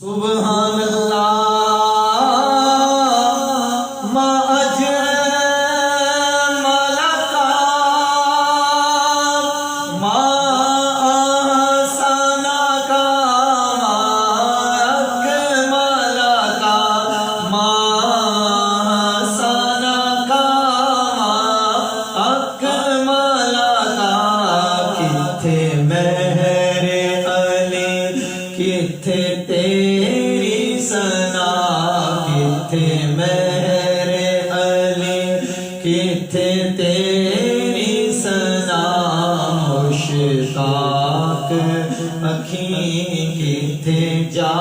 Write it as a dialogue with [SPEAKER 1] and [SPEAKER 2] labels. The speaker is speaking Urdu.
[SPEAKER 1] سبحان اللہ ما اجملک ما احسنک ما اکملک ما احسنک ما اکملک کتھے مہر علی کتھے تیری ثنا کتھے مہر علی کتھے تیری ثنا مشتاق اکھیں کتھے جا